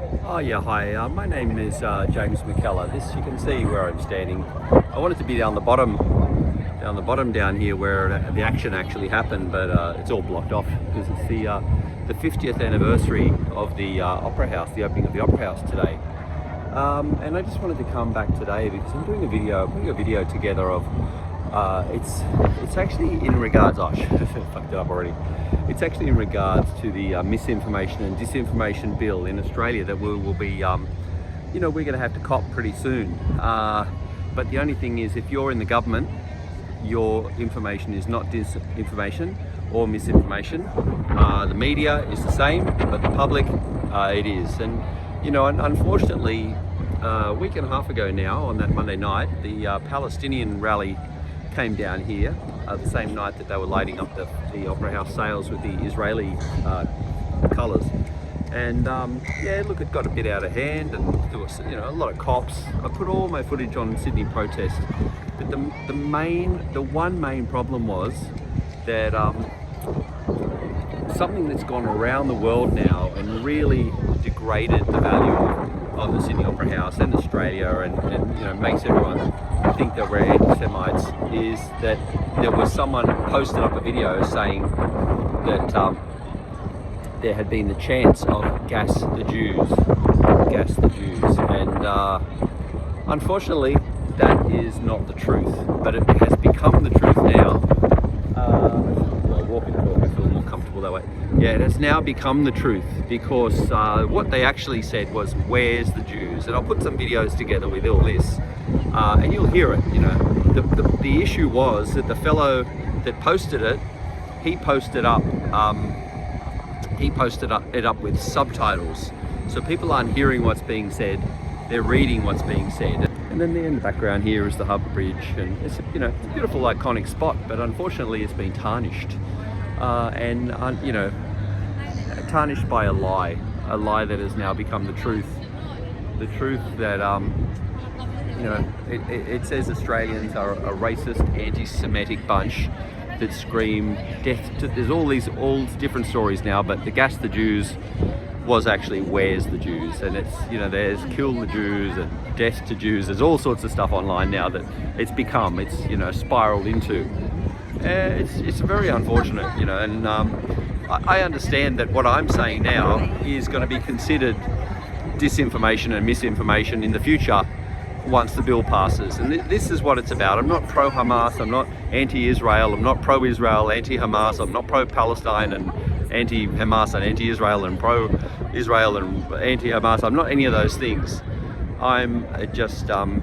Oh yeah, hi. My name is James McKellar. This you can see where I'm standing. I wanted to be down the bottom down here where the action actually happened, but it's all blocked off because it's the 50th anniversary of the Opera House, the opening of the Opera House today. And I just wanted to come back today because I'm putting a video together of it's actually in regards. Oh, shit, I fucked it up already. It's actually in regards to the Misinformation and Disinformation Bill in Australia that we will be, we're going to have to cop pretty soon. But the only thing is, if you're in the government, your information is not disinformation or misinformation. The media is the same, but the public, it is. And unfortunately, a week and a half ago now, on that Monday night, the Palestinian rally came down here the same night that they were lighting up the Opera House sails with the Israeli colours. And yeah, look, it got a bit out of hand, and there was a lot of cops. I put all my footage on Sydney protest, but the one main problem was that something that's gone around the world now and really degraded the value of the Sydney Opera House and Australia, and makes everyone think that we're anti-Semites, is that there was someone posted up a video saying that there had been the chance of gas the Jews, and unfortunately that is not the truth, but it has become the truth now. Walking talk, I feel more comfortable that way. Yeah, it has now become the truth because what they actually said was, "Where's the Jews?" And I'll put some videos together with all this, and you'll hear it. The issue was that the fellow that posted it, he posted it up with subtitles, so people aren't hearing what's being said; they're reading what's being said. And then in the background here is the Harbour Bridge, and it's it's a beautiful, iconic spot, but unfortunately it's been tarnished, tarnished by a lie that has now become the truth. The truth that it says Australians are a racist, anti-Semitic bunch that scream death to, there's all different stories now, but the gas the Jews was actually where's the Jews, and it's there's kill the Jews and death to Jews. There's all sorts of stuff online now that it's spiraled into. It's very unfortunate, and I understand that what I'm saying now is going to be considered disinformation and misinformation in the future once the bill passes, and this is what it's about. I'm not pro-Hamas, I'm not anti-Israel, I'm not pro-Israel, anti-Hamas, I'm not pro-Palestine and anti-Hamas and anti-Israel and pro-Israel and anti-Hamas. I'm not any of those things. I'm just, I'm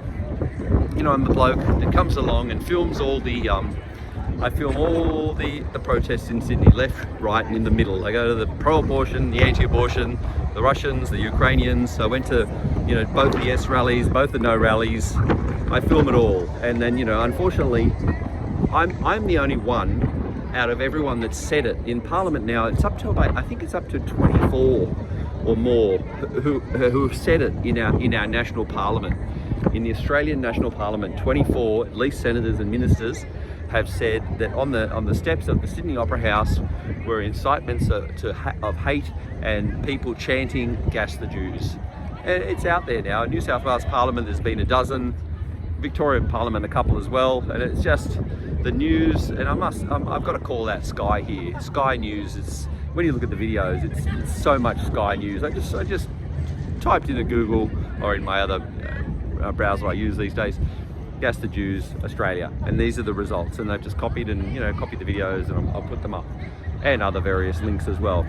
the bloke that comes along and films all the, I film all the protests in Sydney, left, right, and in the middle. I go to the pro-abortion, the anti-abortion, the Russians, the Ukrainians. I went to, both the yes rallies, both the no rallies. I film it all, and then, unfortunately, I'm the only one out of everyone that's said it in Parliament now. It's up to about, I think it's up to 24 or more who have said it in our national Parliament. In the Australian National Parliament, 24 at least senators and ministers have said that on the steps of the Sydney Opera House were incitements of hate and people chanting "gas the Jews." And it's out there now. In New South Wales Parliament there's been a dozen, Victorian Parliament a couple as well, and it's just the news. And I've got to call out Sky here. Sky News, it's, when you look at the videos, it's so much Sky News. I just typed into Google, or in my other browser I use these days, "gas the Jews Australia," and these are the results, and they've just copied the videos, and I'll put them up, and other various links as well.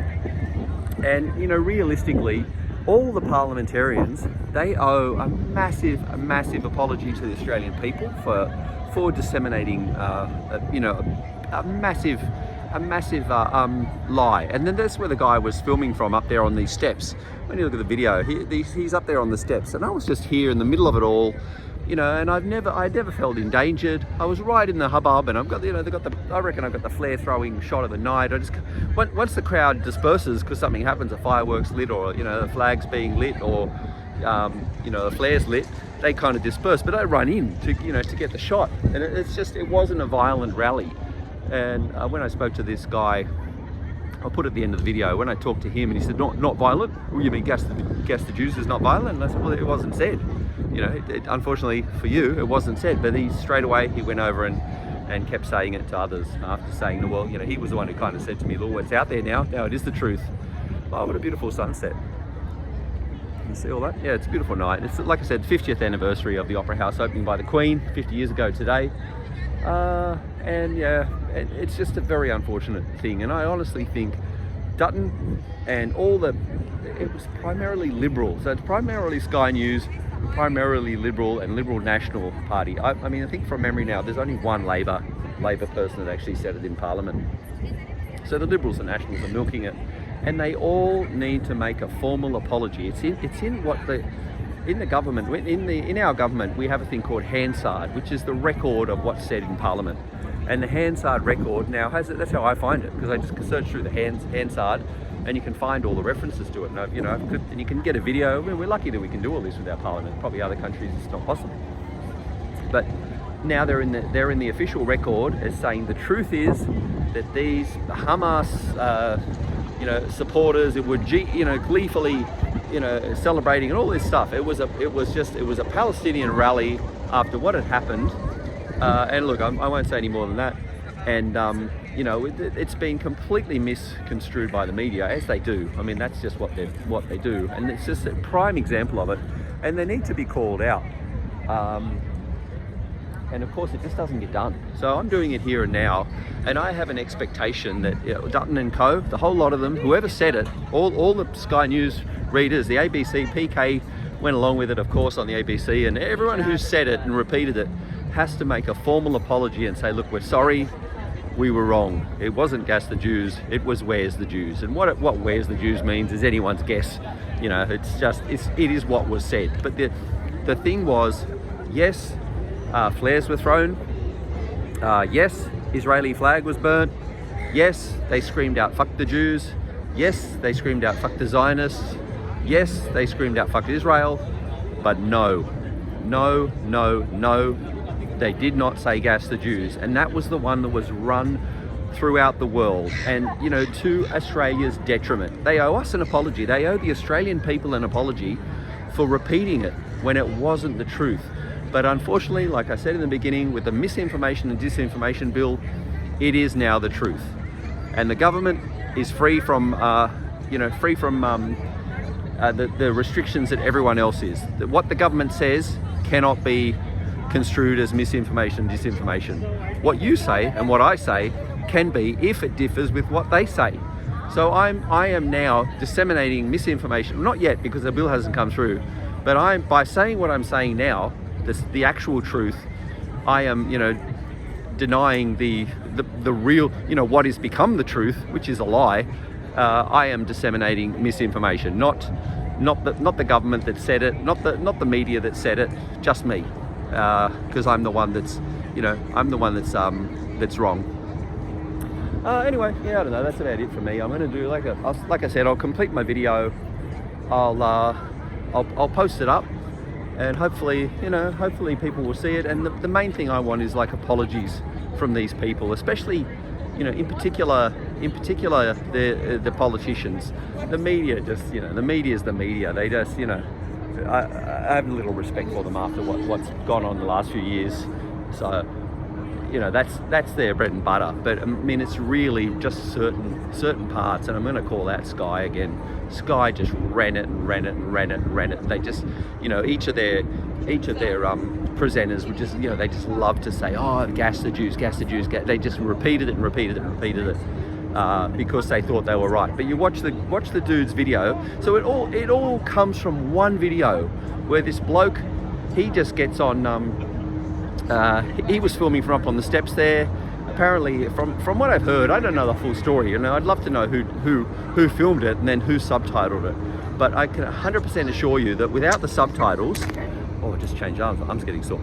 And realistically, all the parliamentarians, they owe a massive apology to the Australian people for disseminating a massive lie. And then that's where the guy was filming from, up there on these steps. When you look at the video, he's up there on the steps, and I was just here in the middle of it all, and I never felt endangered. I was right in the hubbub, and I've got I reckon I've got the flare throwing shot of the night. Once the crowd disperses because something happens, a fireworks lit, or the flags being lit, or the flares lit, they kind of disperse, but I run in to get the shot. And it wasn't a violent rally. And when I spoke to this guy I'll put at the end of the video, when I talked to him and he said, not violent. Well, you mean gas the Jews is not violent? And I said, well, it wasn't said. You know, unfortunately for you, it wasn't said. But straight away he went over and kept saying it to others after saying, well, you know, he was the one who kind of said to me, look, it's out there now it is the truth. Oh, what a beautiful sunset. You see all that? Yeah, it's a beautiful night. It's, like I said, 50th anniversary of the Opera House opening by the Queen 50 years ago today. And yeah, it's just a very unfortunate thing. And I honestly think Dutton and it was primarily Liberal. So it's primarily Sky News, primarily Liberal and Liberal National Party. I mean, I think from memory now, there's only one Labor person that actually said it in Parliament. So the Liberals and Nationals are milking it. And they all need to make a formal apology. It's in the government, in our government, we have a thing called Hansard, which is the record of what's said in Parliament. And the Hansard record now that's how I find it, because I just search through the Hansard, and you can find all the references to it. And, you know, and you can get a video. I mean, we're lucky that we can do all this with our Parliament. Probably other countries it's not possible. But now they're in the official record as saying the truth is that these Hamas supporters, it were gleefully celebrating and all this stuff. It was a Palestinian rally after what had happened, and look, I won't say any more than that. And it's been completely misconstrued by the media, as they do. I mean, that's just what they do, and it's just a prime example of it. And they need to be called out. And of course, it just doesn't get done. So I'm doing it here and now, and I have an expectation that Dutton and Co, the whole lot of them, whoever said it, all the Sky News readers, the ABC, PK went along with it, of course, on the ABC, and everyone who said it and repeated it has to make a formal apology and say, look, we're sorry, we were wrong. It wasn't gas the Jews, it was where's the Jews. And what where's the Jews means is anyone's guess. You know, it is what was said. But the thing was, yes, flares were thrown. Yes, Israeli flag was burnt. Yes, they screamed out, fuck the Jews. Yes, they screamed out, fuck the Zionists. Yes, they screamed out, fuck Israel. But no, they did not say gas the Jews. And that was the one that was run throughout the world. And, you know, to Australia's detriment. They owe us an apology. They owe the Australian people an apology for repeating it when it wasn't the truth. But unfortunately, like I said in the beginning, with the Misinformation and Disinformation Bill, it is now the truth. And the government is free from the restrictions that everyone else is. That what the government says cannot be construed as misinformation and disinformation. What you say and what I say can be if it differs with what they say. So I am now disseminating misinformation, not yet because the bill hasn't come through, but by saying what I'm saying now, the actual truth, I am, denying the real, what has become the truth, which is a lie. I am disseminating misinformation, not the government that said it, not the media that said it, just me, because I'm the one that's, that's wrong. Anyway, yeah, I don't know. That's about it for me. I'm going to do like I said, I'll complete my video. I'll post it up. And hopefully people will see it. And the main thing I want is like apologies from these people, especially, in particular the politicians. The media just, the media is the media. They just, I have little respect for them after what's gone on the last few years. So, that's their bread and butter. But I mean, it's really just certain parts, and I'm going to call out Sky again. Sky just ran it. They just, each of their presenters would just, they just love to say, oh, gas the Jews. They just repeated it because they thought they were right. But you watch the dude's video. So it all comes from one video where this bloke, he just gets on. He was filming from up on the steps there. Apparently, from what I've heard, I don't know the full story. I'd love to know who filmed it and then who subtitled it. But I can 100% assure you that without the subtitles, I just changed arms. I'm getting sore.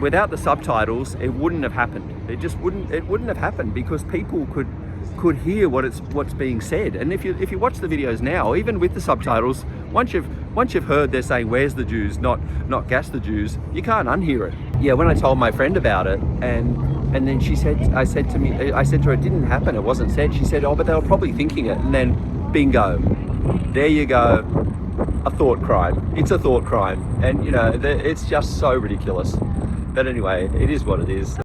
Without the subtitles, it wouldn't have happened. It wouldn't have happened because people could hear what's being said. And if you watch the videos now, even with the subtitles, once you've heard they're saying where's the Jews, not gas the Jews, you can't unhear it. Yeah, when I told my friend about it, and And then I said to her, it didn't happen, it wasn't said. She said, oh, but they were probably thinking it. And then, bingo, there you go, a thought crime. It's a thought crime. And, you know, it's just so ridiculous. But anyway, it is what it is.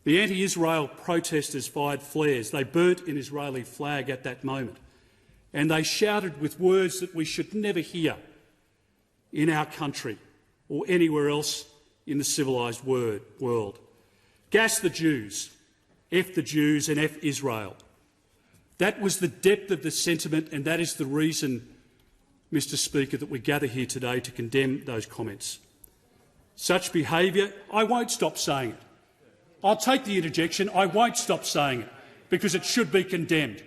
The anti-Israel protesters fired flares. They burnt an Israeli flag at that moment. And they shouted with words that we should never hear in our country or anywhere else in the civilised world. Gas the Jews, F the Jews and F Israel. That was the depth of the sentiment, and that is the reason, Mr Speaker, that we gather here today to condemn those comments. Such behaviour, I won't stop saying it. I'll take the interjection. I won't stop saying it because it should be condemned.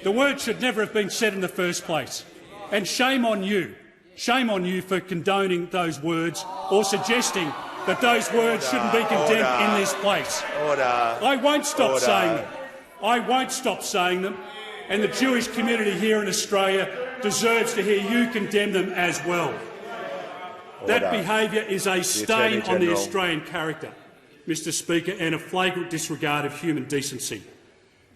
The word should never have been said in the first place. And shame on you for condoning those words or suggesting that those words shouldn't be condemned in this place. I won't stop saying them. I won't stop saying them. And the Jewish community here in Australia deserves to hear you condemn them as well. That behaviour is a stain on the Australian character, Mr Speaker, and a flagrant disregard of human decency.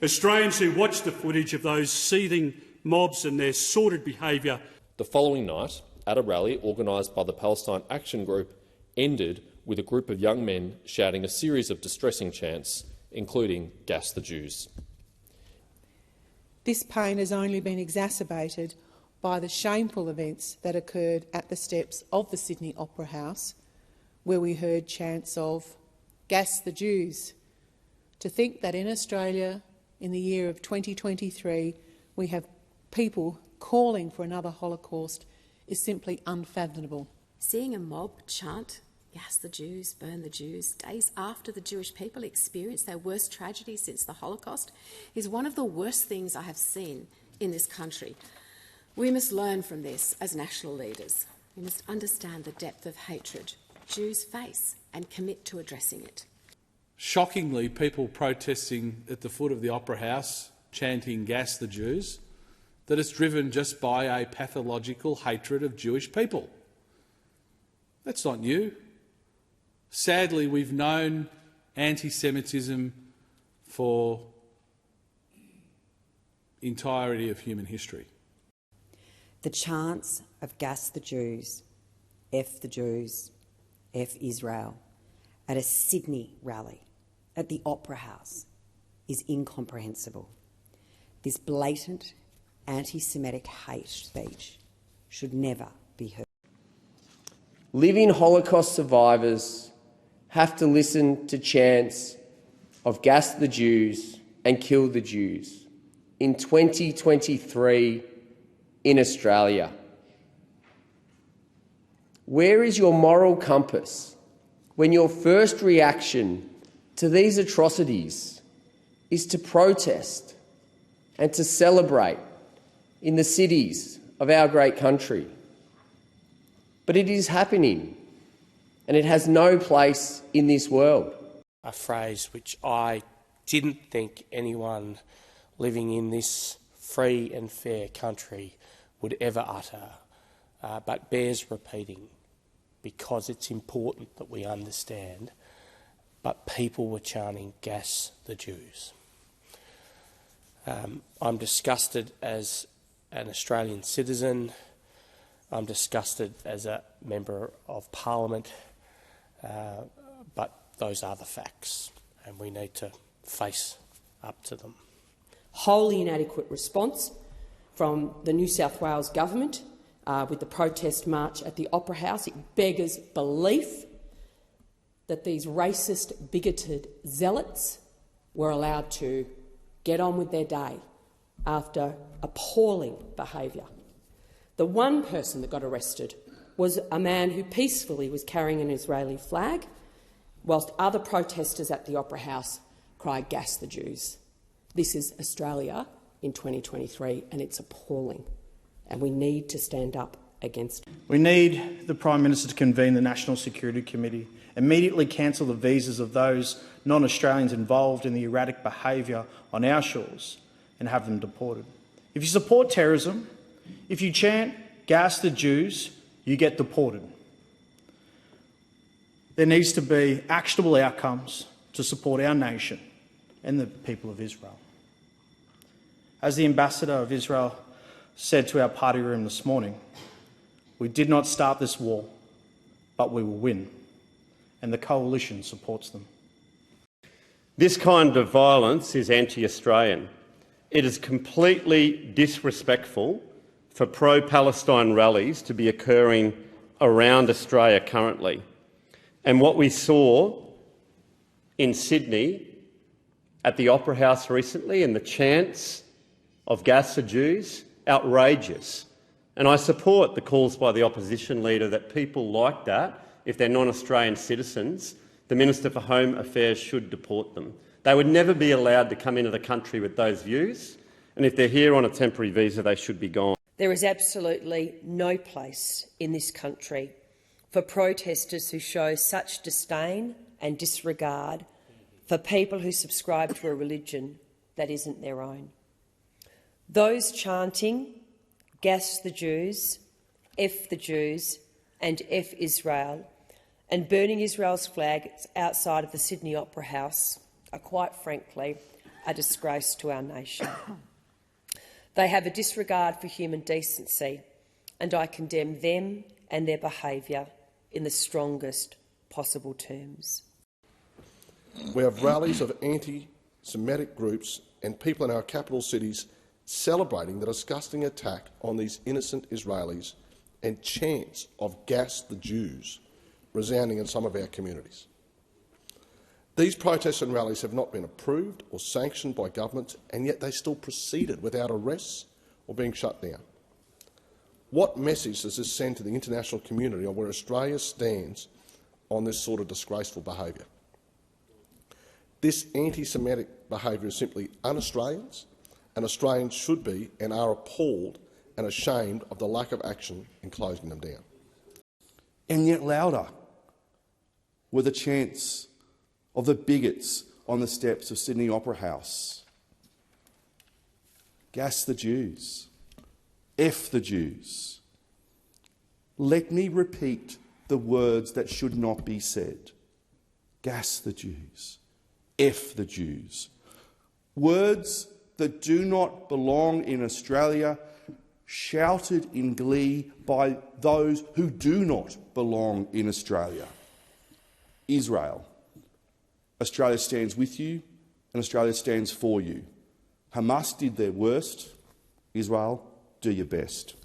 Australians who watch the footage of those seething mobs and their sordid behaviour. The following night, at a rally organised by the Palestine Action Group, ended with a group of young men shouting a series of distressing chants, including "Gas the Jews." This pain has only been exacerbated by the shameful events that occurred at the steps of the Sydney Opera House, where we heard chants of "Gas the Jews." To think that in Australia, in the year of 2023, we have people calling for another Holocaust is simply unfathomable. Seeing a mob chant "Gas the Jews, burn the Jews," days after the Jewish people experienced their worst tragedy since the Holocaust is one of the worst things I have seen in this country. We must learn from this as national leaders. We must understand the depth of hatred Jews face and commit to addressing it. Shockingly, people protesting at the foot of the Opera House, chanting "Gas the Jews," that is driven just by a pathological hatred of Jewish people. That's not new. Sadly, we've known anti-Semitism for the entirety of human history. The chants of "Gas the Jews, F the Jews, F Israel" at a Sydney rally at the Opera House is incomprehensible. This blatant anti-Semitic hate speech should never be heard. Living Holocaust survivors have to listen to chants of "Gas the Jews" and "Kill the Jews" in 2023 in Australia. Where is your moral compass when your first reaction to these atrocities is to protest and to celebrate in the cities of our great country? But it is happening, and it has no place in this world. A phrase which I didn't think anyone living in this free and fair country would ever utter, but bears repeating because it's important that we understand. But people were chanting, "Gas the Jews." I'm disgusted as an Australian citizen. I'm disgusted as a member of Parliament, but those are the facts, and we need to face up to them. Wholly inadequate response from the New South Wales government with the protest march at the Opera House. It beggars belief that these racist, bigoted zealots were allowed to get on with their day after appalling behaviour. The one person that got arrested was a man who peacefully was carrying an Israeli flag, whilst other protesters at the Opera House cried, "Gas the Jews." This is Australia in 2023, and it's appalling, and we need to stand up against it. We need the Prime Minister to convene the National Security Committee, immediately cancel the visas of those non-Australians involved in the erratic behaviour on our shores, and have them deported. If you support terrorism, if you chant "Gas the Jews," you get deported. There needs to be actionable outcomes to support our nation and the people of Israel. As the ambassador of Israel said to our party room this morning, we did not start this war, but we will win, and the coalition supports them. This kind of violence is anti-Australian. It is completely disrespectful for pro-Palestine rallies to be occurring around Australia currently. And what we saw in Sydney at the Opera House recently, and the chants of "Gas the Jews," outrageous. And I support the calls by the opposition leader that people like that, if they're non-Australian citizens, the Minister for Home Affairs should deport them. They would never be allowed to come into the country with those views, and if they're here on a temporary visa, they should be gone. There is absolutely no place in this country for protesters who show such disdain and disregard for people who subscribe to a religion that isn't their own. Those chanting "Gas the Jews," "F the Jews" and "F Israel," and burning Israel's flag outside of the Sydney Opera House are, quite frankly, a disgrace to our nation. They have a disregard for human decency, and I condemn them and their behaviour in the strongest possible terms. We have rallies of anti-Semitic groups and people in our capital cities celebrating the disgusting attack on these innocent Israelis, and chants of "Gas the Jews" resounding in some of our communities. These protests and rallies have not been approved or sanctioned by governments, and yet they still proceeded without arrests or being shut down. What message does this send to the international community on where Australia stands on this sort of disgraceful behaviour? This anti-Semitic behaviour is simply un-Australian, and Australians should be and are appalled and ashamed of the lack of action in closing them down. And yet louder were the chants of the bigots on the steps of Sydney Opera House. "Gas the Jews," "F the Jews." Let me repeat the words that should not be said. "Gas the Jews," "F the Jews." Words that do not belong in Australia, shouted in glee by those who do not belong in Australia. Israel, Australia stands with you and Australia stands for you. Hamas did their worst. Israel, do your best.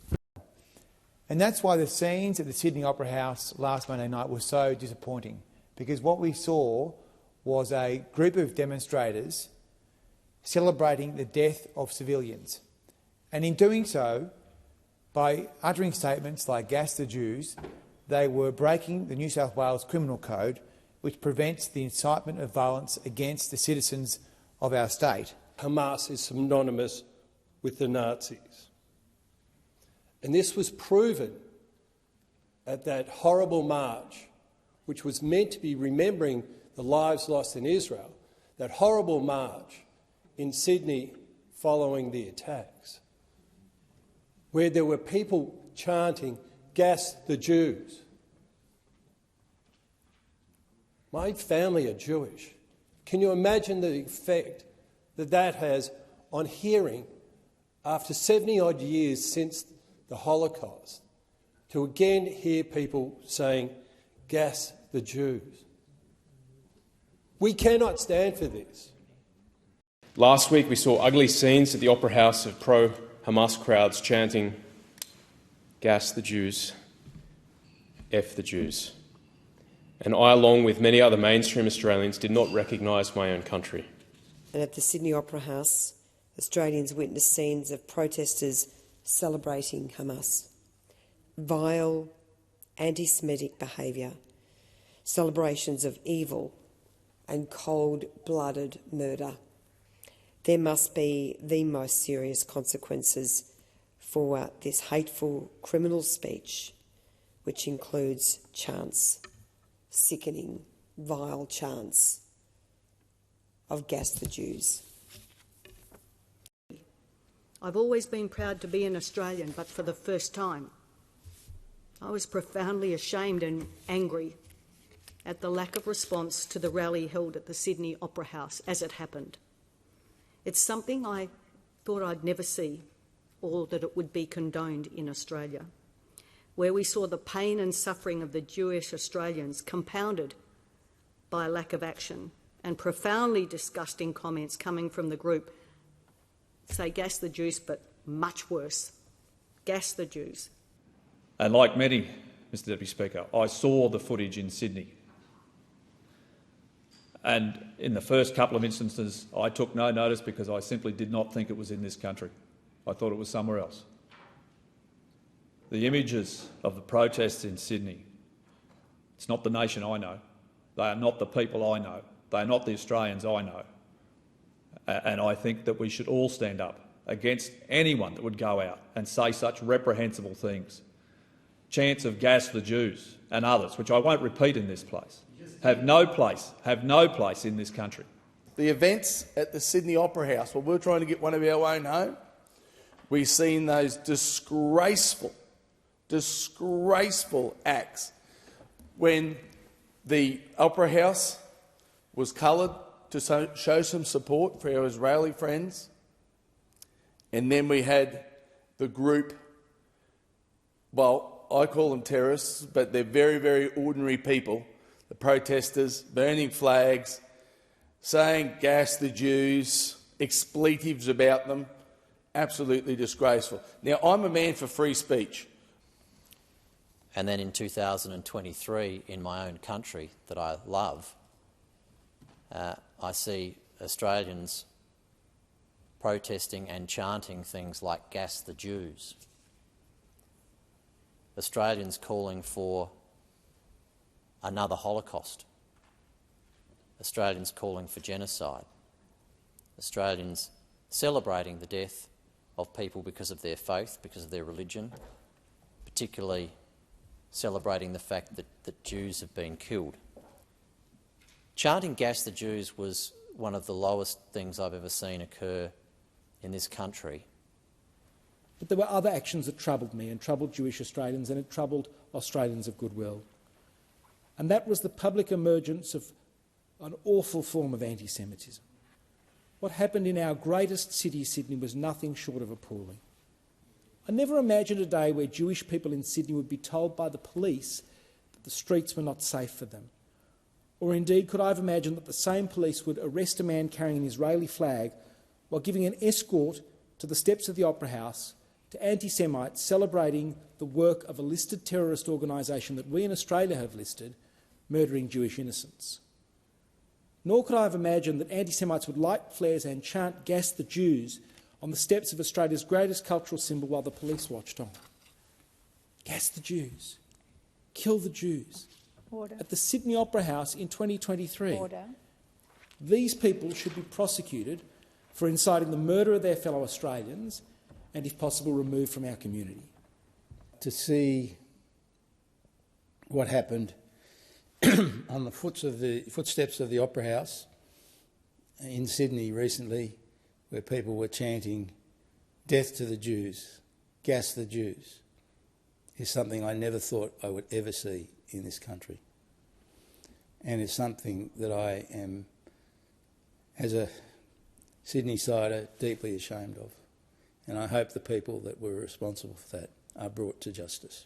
And that's why the scenes at the Sydney Opera House last Monday night were so disappointing, because what we saw was a group of demonstrators celebrating the death of civilians. And in doing so, by uttering statements like "Gas the Jews," they were breaking the New South Wales Criminal Code, which prevents the incitement of violence against the citizens of our state. Hamas is synonymous with the Nazis. And this was proven at that horrible march, which was meant to be remembering the lives lost in Israel, that horrible march in Sydney following the attacks, where there were people chanting, "Gas the Jews." My family are Jewish. Can you imagine the effect that that has on hearing, after 70-odd years since the Holocaust, to again hear people saying, "Gas the Jews"? We cannot stand for this. Last week we saw ugly scenes at the Opera House of pro-Hamas crowds chanting, "Gas the Jews, F the Jews." And I, along with many other mainstream Australians, did not recognise my own country. And at the Sydney Opera House, Australians witnessed scenes of protesters celebrating Hamas. Vile, anti-Semitic behaviour, celebrations of evil and cold-blooded murder. There must be the most serious consequences for this hateful criminal speech, which includes chants, sickening, vile chants of "Gas the Jews." I've always been proud to be an Australian, but for the first time, I was profoundly ashamed and angry at the lack of response to the rally held at the Sydney Opera House as it happened. It's something I thought I'd never see, or that it would be condoned in Australia, where we saw the pain and suffering of the Jewish Australians compounded by a lack of action and profoundly disgusting comments coming from the group say "Gas the Jews," but much worse, "Gas the Jews." And like many, Mr Deputy Speaker, I saw the footage in Sydney. And in the first couple of instances, I took no notice because I simply did not think it was in this country. I thought it was somewhere else. The images of the protests in Sydney, it's not the nation I know. They are not the people I know. They are not the Australians I know. And I think that we should all stand up against anyone that would go out and say such reprehensible things. Chants of "Gas the Jews" and others, which I won't repeat in this place, have no place in this country. The events at the Sydney Opera House, while we're trying to get one of our own home, we've seen those disgraceful acts when the Opera House was coloured to show some support for our Israeli friends, and then we had the group, well, I call them terrorists, but they're very, very ordinary people, the protesters, burning flags, saying "Gas the Jews," expletives about them, absolutely disgraceful. Now, I'm a man for free speech. And then in 2023, in my own country that I love, I see Australians protesting and chanting things like "Gas the Jews." Australians calling for another Holocaust. Australians calling for genocide. Australians celebrating the death of people because of their faith, because of their religion, particularly celebrating the fact that Jews have been killed. Chanting "Gas the Jews" was one of the lowest things I've ever seen occur in this country. But there were other actions that troubled me and troubled Jewish Australians, and it troubled Australians of goodwill. And that was the public emergence of an awful form of anti-Semitism. What happened in our greatest city, Sydney, was nothing short of appalling. I never imagined a day where Jewish people in Sydney would be told by the police that the streets were not safe for them. Or indeed could I have imagined that the same police would arrest a man carrying an Israeli flag while giving an escort to the steps of the Opera House to anti-Semites celebrating the work of a listed terrorist organisation that we in Australia have listed, murdering Jewish innocents. Nor could I have imagined that anti-Semites would light flares and chant "Gas the Jews" on the steps of Australia's greatest cultural symbol while the police watched on. Gas the Jews. kill the Jews at the Sydney Opera House in 2023. These people should be prosecuted for inciting the murder of their fellow Australians and, if possible, removed from our community. To see what happened on the footsteps of the Opera House in Sydney recently, where people were chanting "Death to the Jews, gas the Jews," is something I never thought I would ever see in this country. And it's something that I am, as a Sydney-sider, deeply ashamed of. And I hope the people that were responsible for that are brought to justice.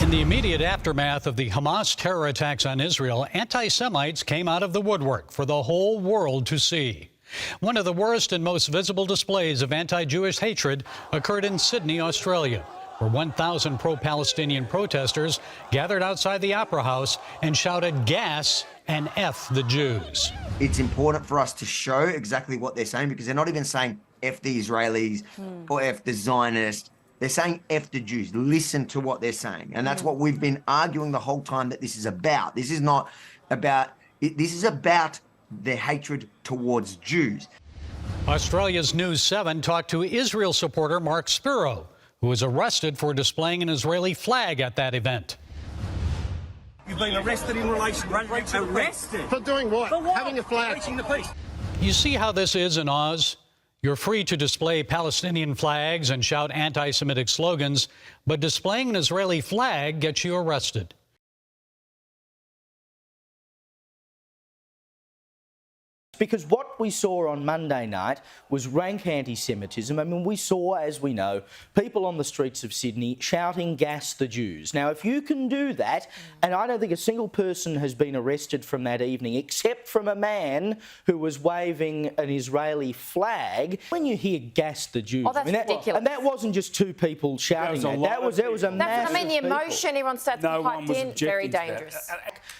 In the immediate aftermath of the Hamas terror attacks on Israel, anti-Semites came out of the woodwork for the whole world to see. One of the worst and most visible displays of anti-Jewish hatred occurred in Sydney, Australia, where 1,000 pro-Palestinian protesters gathered outside the Opera House and shouted "Gas" and "F the Jews." It's important for us to show exactly what they're saying, because they're not even saying F the Israelis or F the Zionists. They're saying F the Jews. Listen to what they're saying. And that's what we've been arguing the whole time that this is about. This is not about, this is about their hatred towards Jews. Australia's News 7 talked to Israel supporter Mark Spiro, who was arrested for displaying an Israeli flag at that event. You've been arrested in relation to arrested for doing what? For what? Having a flag. Reaching the peace. You see how this is in Oz? You're free to display Palestinian flags and shout anti-Semitic slogans, but displaying an Israeli flag gets you arrested. Because what we saw on Monday night was rank anti-Semitism. I mean, we saw, as we know, people on the streets of Sydney shouting "Gas the Jews." Now, if you can do that, and I don't think a single person has been arrested from that evening, except from a man who was waving an Israeli flag. When you hear "Gas the Jews," oh, that's ridiculous. And that wasn't just two people shouting that. That was a massive. That's what I mean. The emotion, everyone starts No piped one was in. Very objecting to dangerous.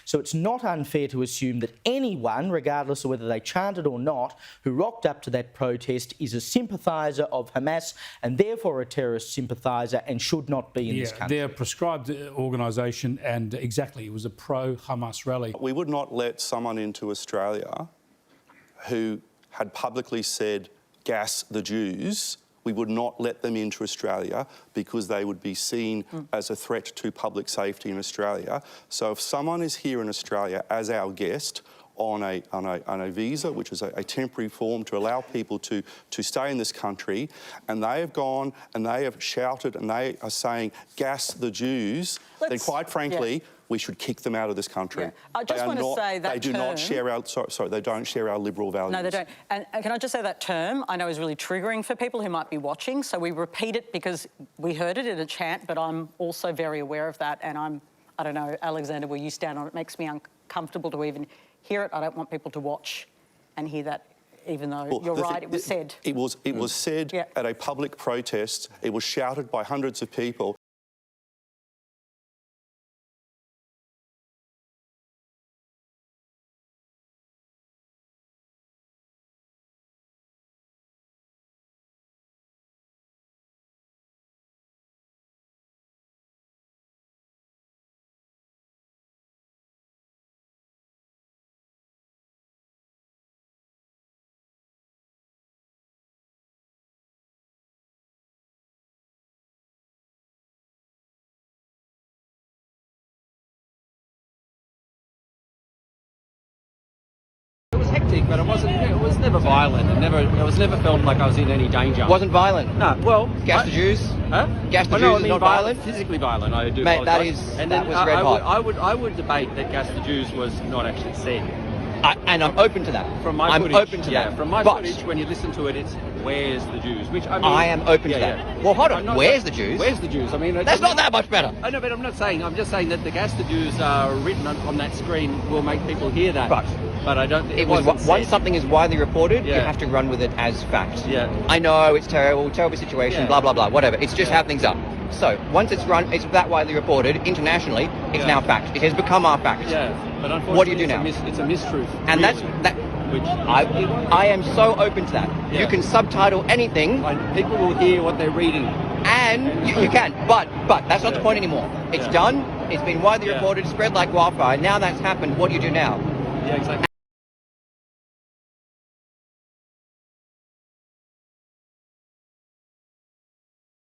So it's not unfair to assume that anyone, regardless of whether they chanted or not, who rocked up to that protest is a sympathiser of Hamas and therefore a terrorist sympathiser and should not be in this country. They're a proscribed organisation, and exactly, it was a pro-Hamas rally. We would not let someone into Australia who had publicly said "gas the Jews." We would not let them into Australia because they would be seen as a threat to public safety in Australia. So if someone is here in Australia as our guest on a visa, which is a temporary form to allow people to stay in this country, and they have gone and they have shouted and they are saying "gas the Jews," then quite frankly, we should kick them out of this country. Yeah. I just want to say that they do not share our they don't share our liberal values. No, they don't. And can I just say that term I know is really triggering for people who might be watching. So we repeat it because we heard it in a chant, but I'm also very aware of that. And I don't know, Alexander, where you stand on it, makes me uncomfortable to even hear it. I don't want people to watch and hear that, even though you're right, it was said. It was said at a public protest. It was shouted by hundreds of people. Hectic, but it wasn't. It was never violent. It was never felt like I was in any danger. Wasn't violent. No. Well, gas the Jews. Huh? Gas the Jews is not violent. Physically violent. I do. Mate, that was red hot. I would debate that gas the Jews was not actually said. And I'm open to that. From my I'm footage, open to that. From my but footage, when you listen to it, it's "Where's the Jews?" Which I mean, I am open to that. Yeah. Well, hold on. Where's the Jews? Where's the Jews? I mean, that's not that much better. I know, but I'm not saying. I'm just saying that the "Gas the Jews" written on that screen will make people hear that. But I don't. It was once something is widely reported, you have to run with it as fact. Yeah. I know it's terrible situation. Blah blah blah. Whatever. It's just how things are. So once it's that widely reported internationally, it's now fact. It has become our fact. Yeah. But unfortunately, what do you do now? It's a mistruth. And really. that. Which I am so open to that. Yeah. You can subtitle anything. People will hear what they're reading. And you can. But that's not the point anymore. It's done. It's been widely reported, spread like wildfire. Now that's happened. What do you do now? Yeah, exactly.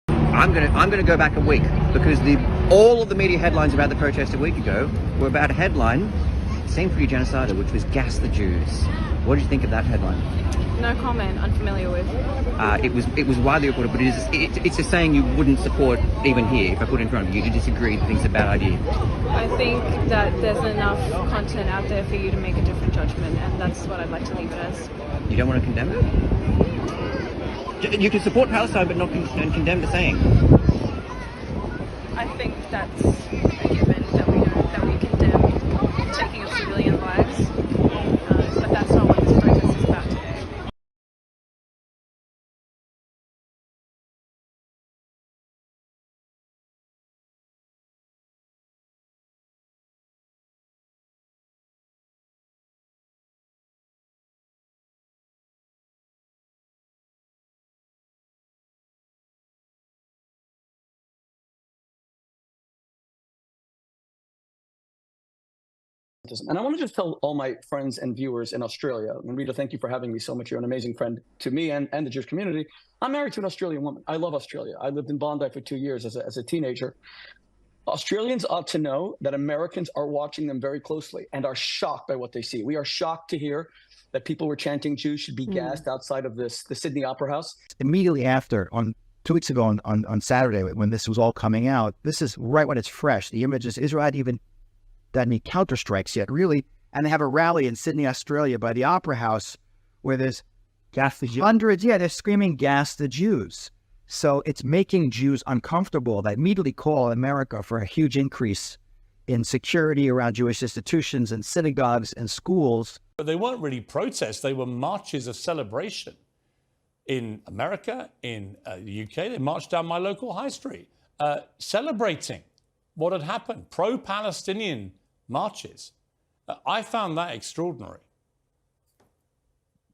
I'm gonna go back a week because all of the media headlines about the protest a week ago were about a headline, same for genocidal, which was "Gas the Jews." What did you think of that headline? No comment. Unfamiliar with. It was widely reported, but it's a saying you wouldn't support even here. If I put it in front of you, you disagree. You think it's a bad idea. I think that there's enough content out there for you to make a different judgment, and that's what I'd like to leave it as. You don't want to condemn it? You can support Palestine, but not condemn the saying. I think that's a given that we condemn taking of civilian lives, but that's not what this protest is about today. And I want to just tell all my friends and viewers in Australia, and Rita, thank you for having me so much. You're an amazing friend to me and the Jewish community. I'm married to an Australian woman. I love Australia. I lived in Bondi for 2 years as a teenager. Australians ought to know that Americans are watching them very closely and are shocked by what they see. We are shocked to hear that people were chanting Jews should be gassed outside of the Sydney Opera House. Immediately after, 2 weeks ago on Saturday, when this was all coming out, this is right when it's fresh. The images, Israel hadn't even done any counterstrikes yet, really. And they have a rally in Sydney, Australia by the Opera House where there's gas the Jews. Hundreds, they're screaming gas the Jews. So it's making Jews uncomfortable. They immediately call America for a huge increase in security around Jewish institutions and synagogues and schools. But they weren't really protests, they were marches of celebration. In America, in the UK, they marched down my local high street, celebrating what had happened, pro-Palestinian marches. I found that extraordinary.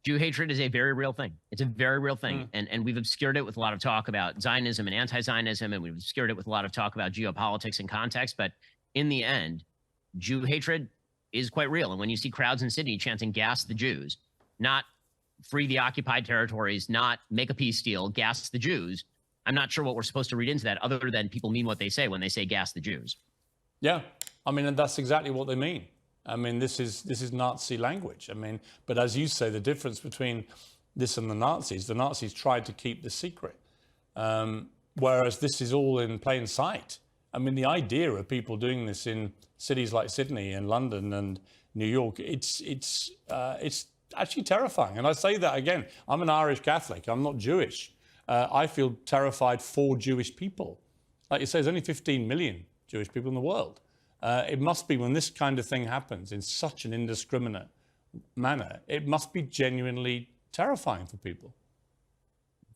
Jew hatred is a very real thing. It's a very real thing. And we've obscured it with a lot of talk about Zionism and anti-Zionism, and we've obscured it with a lot of talk about geopolitics and context. But in the end, Jew hatred is quite real. And when you see crowds in Sydney chanting gas the Jews, not free the occupied territories, not make a peace deal, gas the Jews, I'm not sure what we're supposed to read into that other than people mean what they say when they say gas the Jews. Yeah, I mean, and that's exactly what they mean. I mean, this is Nazi language. I mean, but as you say, the difference between this and the Nazis tried to keep the secret, whereas this is all in plain sight. I mean, the idea of people doing this in cities like Sydney and London and New York, it's actually terrifying. And I say that again, I'm an Irish Catholic, I'm not Jewish. I feel terrified for Jewish people. Like you say, there's only 15 million Jewish people in the world. It must be, when this kind of thing happens in such an indiscriminate manner, it must be genuinely terrifying for people.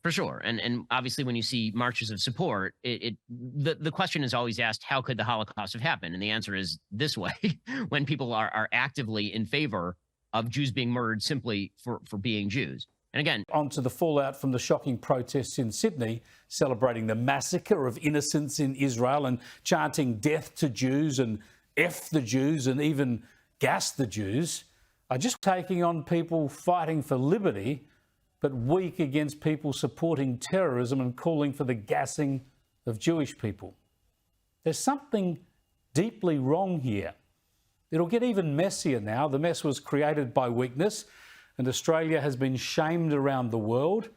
For sure. And obviously when you see marches of support, the question is always asked, how could the Holocaust have happened? And the answer is this way, when people are actively in favor of Jews being murdered simply for being Jews. And again, on to the fallout from the shocking protests in Sydney, celebrating the massacre of innocents in Israel and chanting death to Jews and F the Jews and even gas the Jews, are just taking on people fighting for liberty, but weak against people supporting terrorism and calling for the gassing of Jewish people. There's something deeply wrong here. It'll get even messier now. The mess was created by weakness, and Australia has been shamed around the world.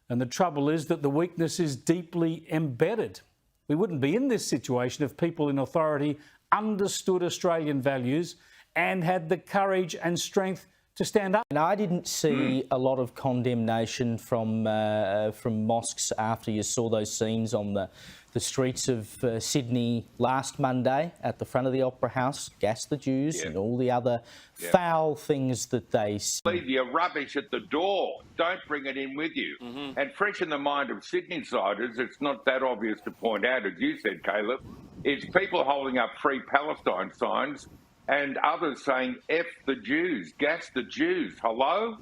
And the trouble is that the weakness is deeply embedded. We wouldn't be in this situation if people in authority understood Australian values and had the courage and strength to stand up. And I didn't see a lot of condemnation from mosques after you saw those scenes on the streets of Sydney last Monday at the front of the Opera House, gas the Jews and all the other foul things that they see. Leave your rubbish at the door. Don't bring it in with you. And fresh in the mind of Sydney-siders, it's not that obvious to point out, as you said, Caleb, it's people holding up Free Palestine signs and others saying, F the Jews, gas the Jews. Hello?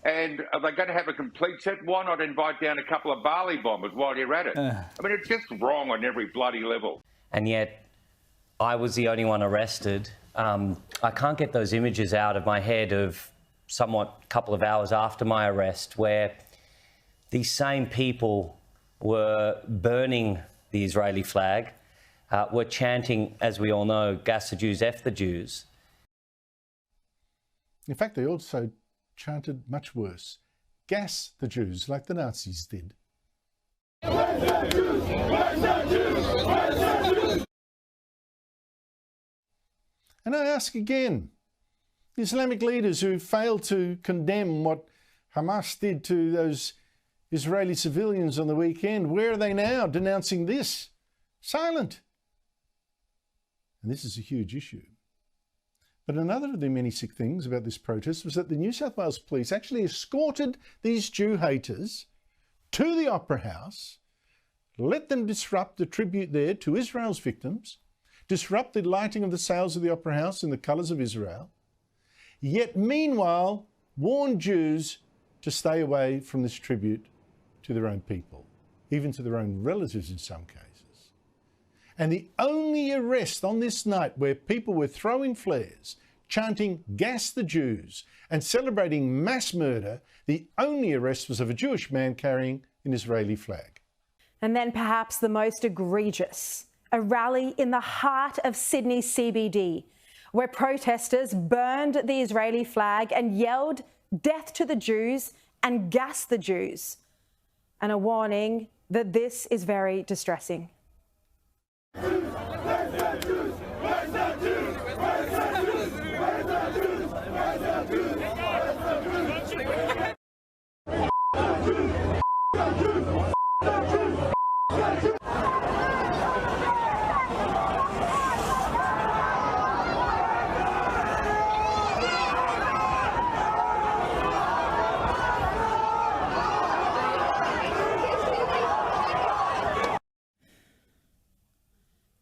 And are they going to have a complete set? Why not invite down a couple of Bali bombers while you're at it? I mean, it's just wrong on every bloody level. And yet, I was the only one arrested. I can't get those images out of my head of somewhat a couple of hours after my arrest where these same people were burning the Israeli flag, were chanting, as we all know, gas the Jews, F the Jews. In fact, they also chanted much worse, gas the Jews, like the Nazis did. And I ask again, the Islamic leaders who failed to condemn what Hamas did to those Israeli civilians on the weekend, where are they now denouncing this? Silent. And this is a huge issue. But another of the many sick things about this protest was that the New South Wales police actually escorted these Jew haters to the Opera House, let them disrupt the tribute there to Israel's victims, disrupt the lighting of the sails of the Opera House in the colours of Israel, yet meanwhile warn Jews to stay away from this tribute to their own people, even to their own relatives in some cases. And the only arrest on this night where people were throwing flares, chanting gas the Jews and celebrating mass murder, the only arrest was of a Jewish man carrying an Israeli flag. And then perhaps the most egregious, a rally in the heart of Sydney CBD, where protesters burned the Israeli flag and yelled death to the Jews and gas the Jews. And a warning that this is very distressing.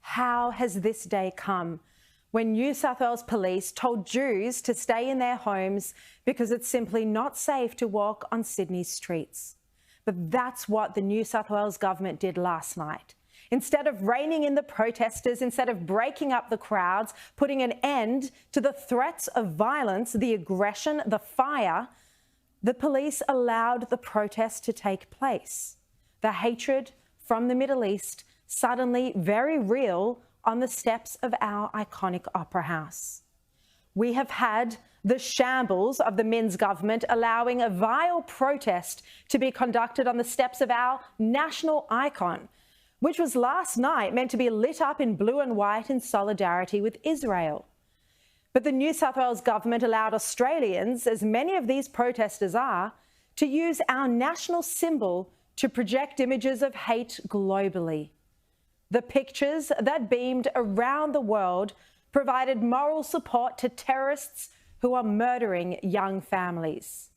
How has this day come when New South Wales Police told Jews to stay in their homes because it's simply not safe to walk on Sydney's streets? But that's what the New South Wales government did last night. Instead of reining in the protesters, instead of breaking up the crowds, putting an end to the threats of violence, the aggression, the fire, the police allowed the protest to take place. The hatred from the Middle East suddenly very real on the steps of our iconic Opera House. We have had the shambles of the Minns government allowing a vile protest to be conducted on the steps of our national icon. which was last night meant to be lit up in blue and white in solidarity with Israel. But the New South Wales government allowed Australians, as many of these protesters are, to use our national symbol to project images of hate globally. The pictures that beamed around the world provided moral support to terrorists who are murdering young families.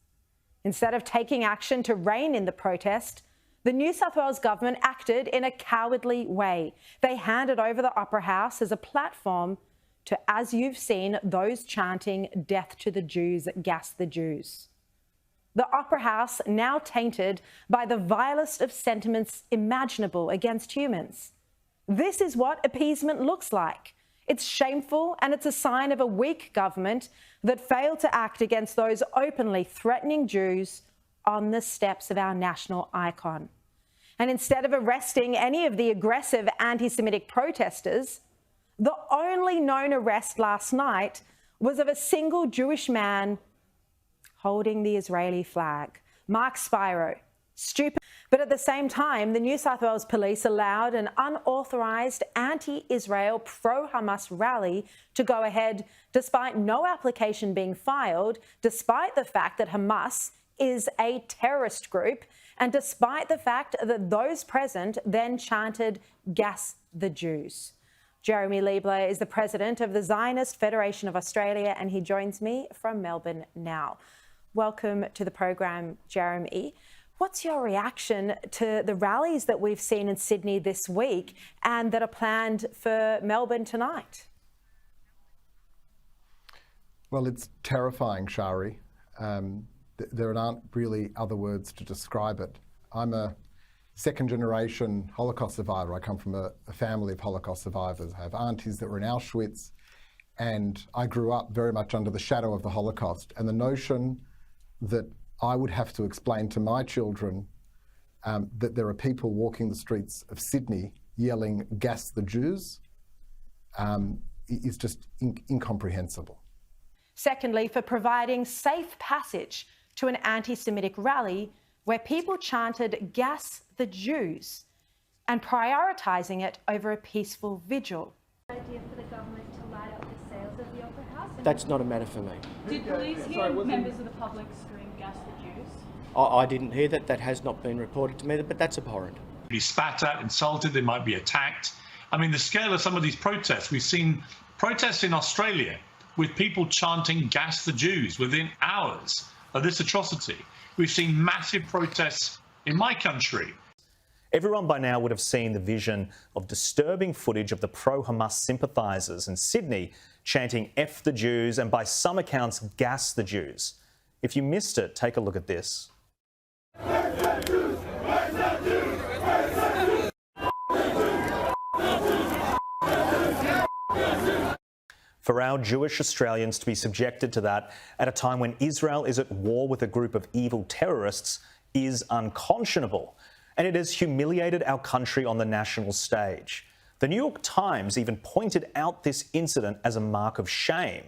Instead of taking action to rein in the protest, the New South Wales government acted in a cowardly way. They handed over the Opera House as a platform to, as you've seen, those chanting "Death to the Jews, gas the Jews." The Opera House now tainted by the vilest of sentiments imaginable against humans. This is what appeasement looks like. It's shameful, and it's a sign of a weak government that failed to act against those openly threatening Jews on the steps of our national icon. And instead of arresting any of the aggressive anti-Semitic protesters, the only known arrest last night was of a single Jewish man holding the Israeli flag, Mark Spiro. Stupid. But at the same time, the New South Wales Police allowed an unauthorised anti-Israel pro-Hamas rally to go ahead despite no application being filed, despite the fact that Hamas is a terrorist group, and despite the fact that those present then chanted "Gas the Jews." Jeremy Liebler is the president of the Zionist Federation of Australia, and he joins me from Melbourne now. Welcome to the program, Jeremy. What's your reaction to the rallies that we've seen in Sydney this week and that are planned for Melbourne tonight? Well, it's terrifying, Shari. There aren't really other words to describe it. I'm a second-generation Holocaust survivor. I come from a family of Holocaust survivors. I have aunties that were in Auschwitz, and I grew up very much under the shadow of the Holocaust. And the notion that I would have to explain to my children that there are people walking the streets of Sydney yelling "Gas the Jews" is just incomprehensible. Secondly, for providing safe passage to an anti-Semitic rally where people chanted "Gas the Jews" and prioritising it over a peaceful vigil. Idea for the government to light up the sails of the Opera House? That's not a matter for me. Did police hear members of the public scream "Gas the Jews"? I didn't hear that. That has not been reported to me, but that's abhorrent. Be spat at, insulted, they might be attacked. I mean, the scale of some of these protests, we've seen protests in Australia with people chanting "Gas the Jews" within hours of this atrocity. We've seen massive protests in my country. Everyone by now would have seen the vision of disturbing footage of the pro-Hamas sympathisers in Sydney chanting "F the Jews" and by some accounts "Gas the Jews." If you missed it, take a look at this. For our Jewish Australians to be subjected to that at a time when Israel is at war with a group of evil terrorists is unconscionable, and it has humiliated our country on the national stage. The New York Times even pointed out this incident as a mark of shame.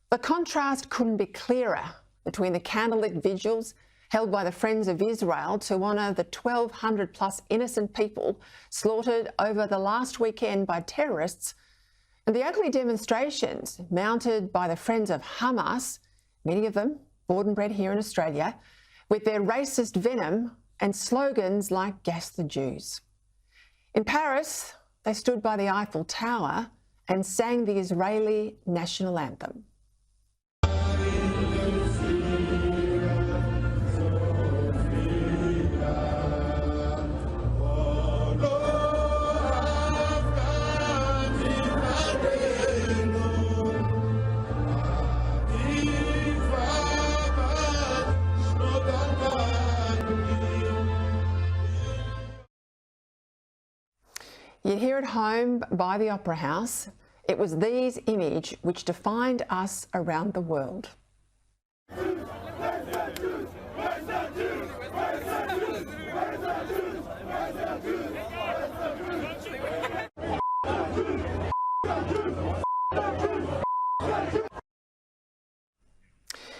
The contrast couldn't be clearer between the candlelit vigils held by the Friends of Israel to honour the 1,200 plus innocent people slaughtered over the last weekend by terrorists, and the ugly demonstrations mounted by the Friends of Hamas, many of them born and bred here in Australia, with their racist venom and slogans like "Gas the Jews." In Paris, they stood by the Eiffel Tower and sang the Israeli national anthem. Yet here at home by the Opera House, it was these images which defined us around the world.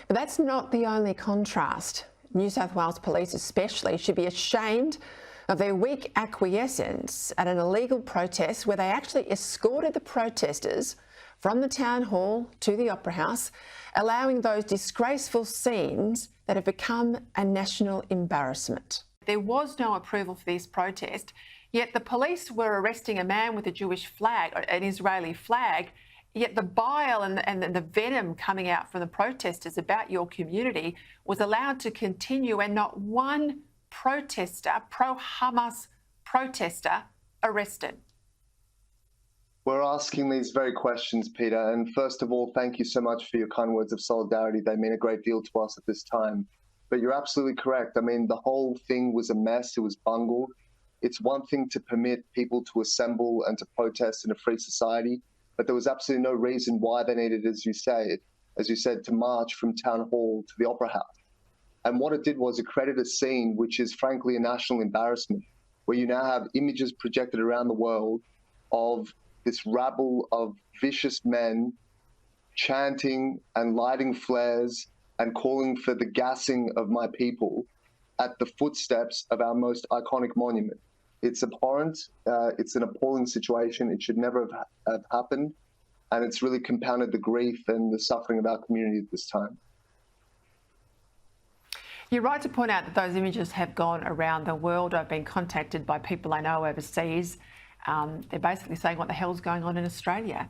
But that's not the only contrast. New South Wales Police especially should be ashamed of their weak acquiescence at an illegal protest where they actually escorted the protesters from the town hall to the Opera House, allowing those disgraceful scenes that have become a national embarrassment. There was no approval for this protest, yet the police were arresting a man with a Jewish flag, an Israeli flag, yet the bile and the venom coming out from the protesters about your community was allowed to continue, and not one protester, pro-Hamas protester, arrested. We're asking these very questions, Peter, and first of all, thank you so much for your kind words of solidarity. They mean a great deal to us at this time. But you're absolutely correct. I mean, the whole thing was a mess. It was bungled. It's one thing to permit people to assemble and to protest in a free society, but there was absolutely no reason why they needed, as you said, to march from Town Hall to the Opera House. And what it did was it created a scene which is frankly a national embarrassment, where you now have images projected around the world of this rabble of vicious men chanting and lighting flares and calling for the gassing of my people at the footsteps of our most iconic monument. It's abhorrent. It's an appalling situation. It should never have happened. And it's really compounded the grief and the suffering of our community at this time. You're right to point out that those images have gone around the world. I've been contacted by people I know overseas. They're basically saying, what the hell's going on in Australia?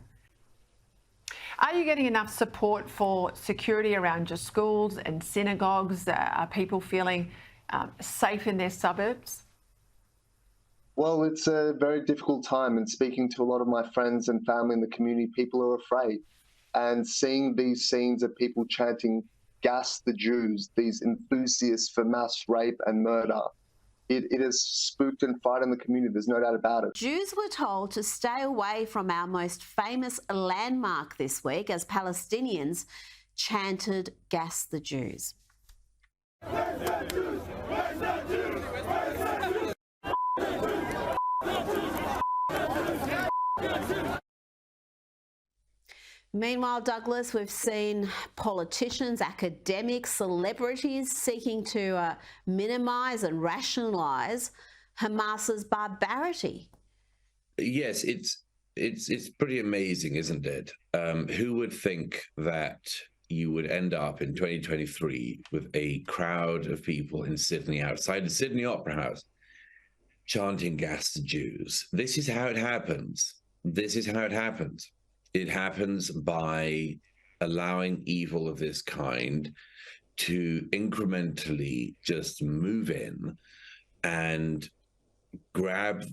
Are you getting enough support for security around your schools and synagogues? Are people feeling safe in their suburbs? Well, it's a very difficult time, and speaking to a lot of my friends and family in the community, people are afraid. And seeing these scenes of people chanting, "Gas the Jews," these enthusiasts for mass rape and murder, it has spooked and frightened the community. There's no doubt about it. Jews were told to stay away from our most famous landmark this week as Palestinians chanted, "Gas the Jews." Meanwhile, Douglas, we've seen politicians, academics, celebrities seeking to minimise and rationalise Hamas's barbarity. Yes, it's pretty amazing, isn't it? Who would think that you would end up in 2023 with a crowd of people in Sydney, outside the Sydney Opera House, chanting "Gas the Jews"? This is how it happens. This is how it happens. It happens by allowing evil of this kind to incrementally just move in and grab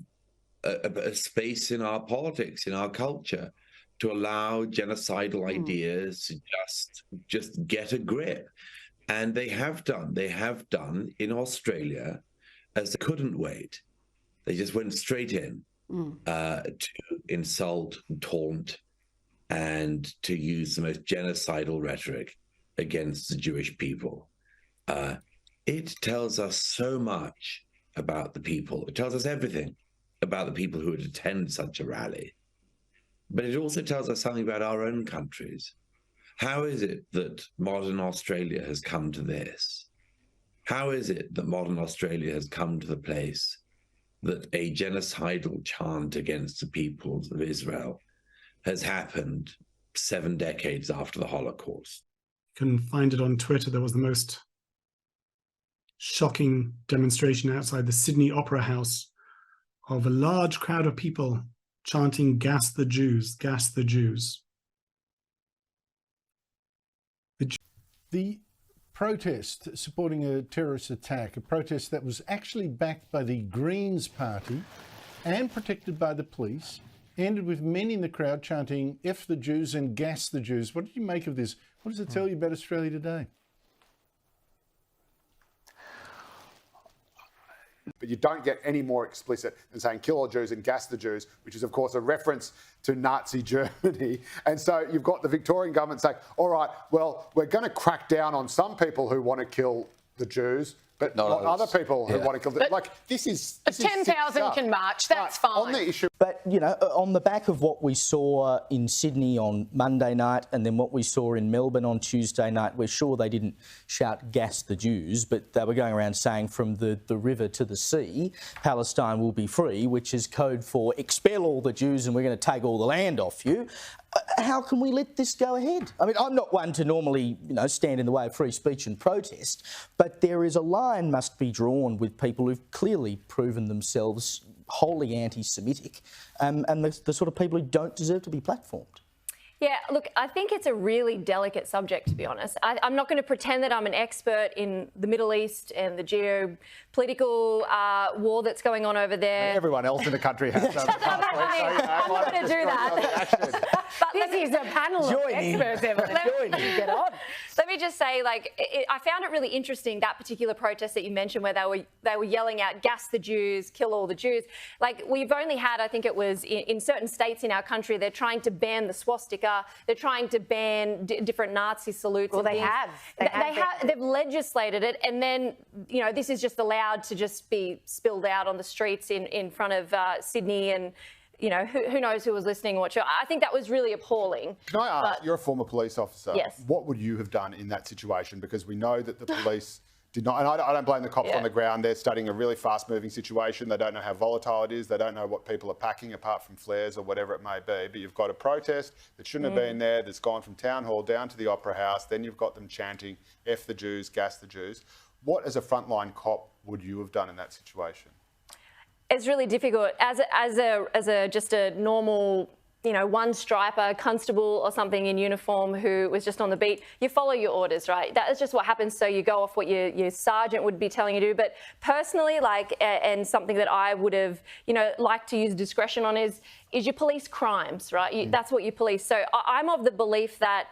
a space in our politics, in our culture, to allow genocidal ideas to just get a grip. And they have done in Australia, as they couldn't wait. They just went straight in to insult and taunt and to use the most genocidal rhetoric against the Jewish people. It tells us so much about the people. It tells us everything about the people who would attend such a rally. But it also tells us something about our own countries. How is it that modern Australia has come to this? How is it that modern Australia has come to the place that a genocidal chant against the peoples of Israel has happened 7 decades after the Holocaust? You can find it on Twitter. There was the most shocking demonstration outside the Sydney Opera House of a large crowd of people chanting "Gas the Jews, gas the Jews." The protest supporting a terrorist attack, a protest that was actually backed by the Greens Party and protected by the police, ended with many in the crowd chanting "F the Jews" and "Gas the Jews." What did you make of this? What does it tell you about Australia today? But you don't get any more explicit than saying "kill all Jews" and "gas the Jews," which is, of course, a reference to Nazi Germany. And so you've got the Victorian government saying, all right, well, we're going to crack down on some people who want to kill the Jews, But other people who want to kill them, this is 10,000 can march, that's fine. On the issue. But, you know, on the back of what we saw in Sydney on Monday night and then what we saw in Melbourne on Tuesday night, we're sure they didn't shout gas the Jews, but they were going around saying from the river to the sea, Palestine will be free, which is code for expel all the Jews and we're going to take all the land off you. How can we let this go ahead? I mean, I'm not one to normally, you know, stand in the way of free speech and protest, but there is a line must be drawn with people who've clearly proven themselves wholly anti-Semitic and the sort of people who don't deserve to be platformed. Yeah, look, I think it's a really delicate subject, to be honest. I'm not going to pretend that I'm an expert in the Middle East and the geopolitical war that's going on over there. Everyone else in the country has. I'm not going to do that. But this is a panel of experts, Evelyn. Get on. Let me just say, I found it really interesting, that particular protest that you mentioned where they were yelling out, gas the Jews, kill all the Jews. Like, we've only had, I think it was in certain states in our country, they're trying to ban the swastika. They're trying to ban different Nazi salutes. Well, they have. They've legislated it, and then, you know, this is just allowed to just be spilled out on the streets in front of Sydney, and, you know, who knows who was listening or watching. I think that was really appalling. Can I ask, you're a former police officer. Yes. What would you have done in that situation? Because we know that the police did not, and I don't blame the cops on the ground. They're studying a really fast-moving situation. They don't know how volatile it is. They don't know what people are packing apart from flares or whatever it may be. But you've got a protest that shouldn't have been there, that's gone from Town Hall down to the Opera House. Then you've got them chanting, F the Jews, gas the Jews. What, as a frontline cop, would you have done in that situation? It's really difficult. As just a normal, you know, one striper, constable or something in uniform who was just on the beat, you follow your orders, right? That is just what happens. So you go off what your sergeant would be telling you to do. But personally, and something that I would have, you know, liked to use discretion on is you police crimes, right? That's what you police. So I'm of the belief that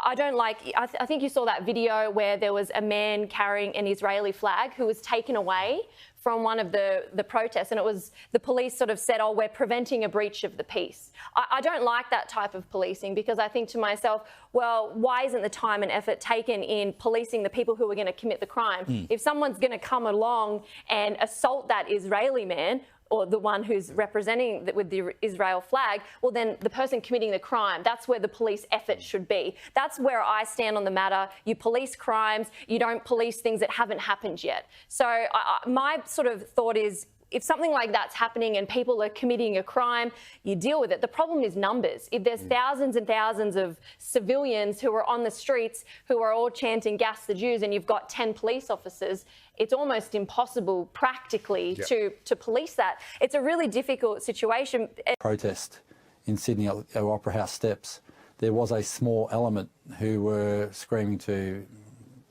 I don't like, I think you saw that video where there was a man carrying an Israeli flag who was taken away from one of the protests, and it was the police sort of said, oh, we're preventing a breach of the peace. I don't like that type of policing, because I think to myself, well, why isn't the time and effort taken in policing the people who are going to commit the crime? If someone's going to come along and assault that Israeli man, or the one who's representing with the Israel flag, well, then the person committing the crime, that's where the police effort should be. That's where I stand on the matter. You police crimes, you don't police things that haven't happened yet. So my sort of thought is, if something like that's happening and people are committing a crime, you deal with it. The problem is numbers. If there's thousands and thousands of civilians who are on the streets who are all chanting gas the Jews, and you've got 10 police officers, it's almost impossible practically to police that. It's a really difficult situation. Protest in Sydney at the Opera House steps, there was a small element who were screaming to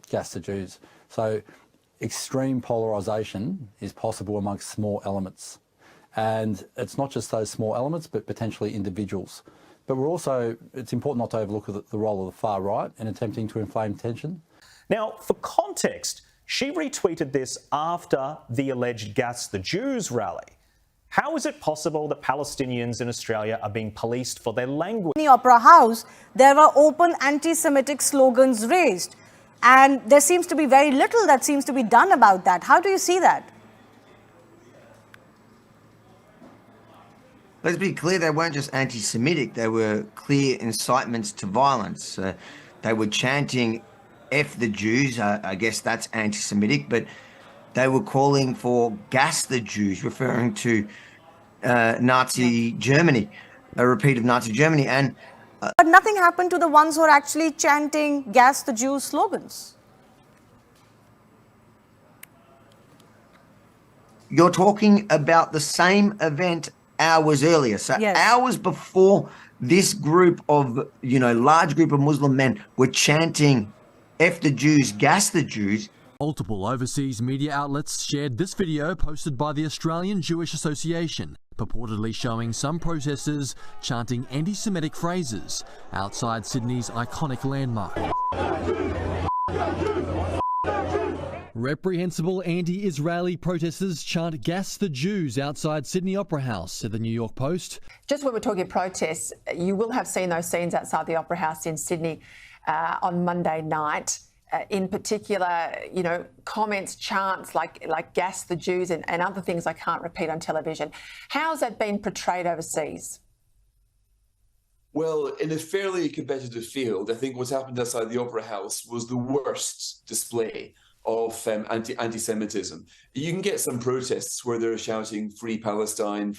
gas the Jews. So extreme polarisation is possible amongst small elements. And it's not just those small elements, but potentially individuals. But we're also, it's important not to overlook the role of the far right in attempting to inflame tension. Now, for context, she retweeted this after the alleged Gas the Jews rally. How is it possible that Palestinians in Australia are being policed for their language? In the Opera House, there were open anti-Semitic slogans raised. And there seems to be very little that seems to be done about that. How do you see that? Let's be clear, they weren't just anti-Semitic, they were clear incitements to violence. They were chanting F the Jews, I guess that's anti-Semitic, but they were calling for gas the Jews, referring to Nazi Germany, a repeat of Nazi Germany. And but nothing happened to the ones who are actually chanting gas the Jews slogans. You're talking about the same event hours earlier. So hours before this group of, large group of Muslim men were chanting F the Jews, gas the Jews. Multiple overseas media outlets shared this video posted by the Australian Jewish Association, purportedly showing some protesters chanting anti-Semitic phrases outside Sydney's iconic landmark. Reprehensible anti-Israeli protesters chant gas the Jews outside Sydney Opera House, said the New York Post. Just when we're talking protests, you will have seen those scenes outside the Opera House in Sydney on Monday night. in particular, you know, comments, chants like gas the Jews and other things I can't repeat on television. How's that been portrayed overseas? Well, in a fairly competitive field, I think what's happened outside the Opera House was the worst display of anti-Semitism. You can get some protests where they're shouting "Free Palestine,"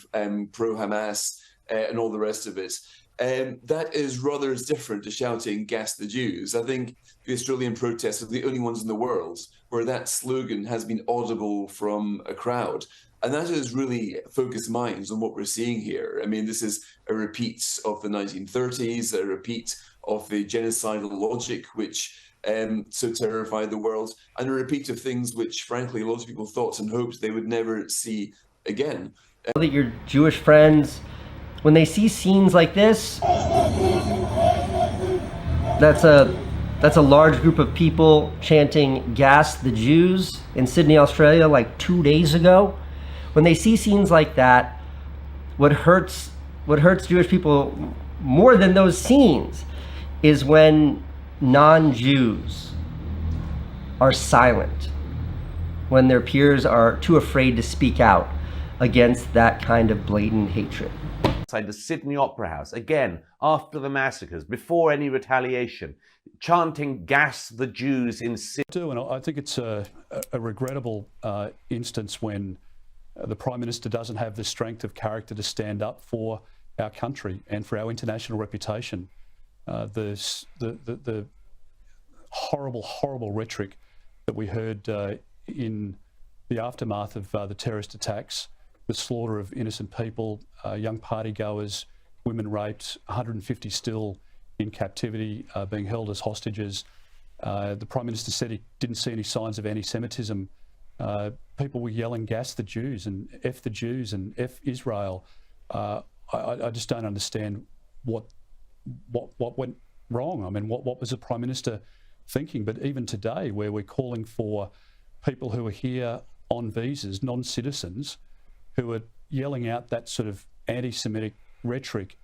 pro-Hamas, and all the rest of it. That is rather as different to shouting "Gas the Jews." I think the Australian protests are the only ones in the world where that slogan has been audible from a crowd. And that has really focused minds on what we're seeing here. I mean, this is a repeat of the 1930s, a repeat of the genocidal logic which so terrified the world, and a repeat of things which, frankly, a lot of people thought and hoped they would never see again. That your Jewish friends, when they see scenes like this, that's a large group of people chanting "Gas the Jews" in Sydney, Australia, like 2 days ago. When they see scenes like that, what hurts Jewish people more than those scenes is when non-Jews are silent, when their peers are too afraid to speak out against that kind of blatant hatred. Outside the Sydney Opera House, again, after the massacres, before any retaliation, chanting "Gas the Jews" in Sydney. And I think it's a regrettable instance when the Prime Minister doesn't have the strength of character to stand up for our country and for our international reputation. The horrible rhetoric that we heard in the aftermath of the terrorist attacks, the slaughter of innocent people, young partygoers, women raped, 150 still in captivity, being held as hostages. The Prime Minister said he didn't see any signs of anti-Semitism. People were yelling "Gas the Jews" and "F the Jews" and "F Israel." I just don't understand what went wrong. I mean, what was the Prime Minister thinking? But even today, where we're calling for people who are here on visas, non-citizens, who are yelling out that sort of anti-Semitic rhetoric,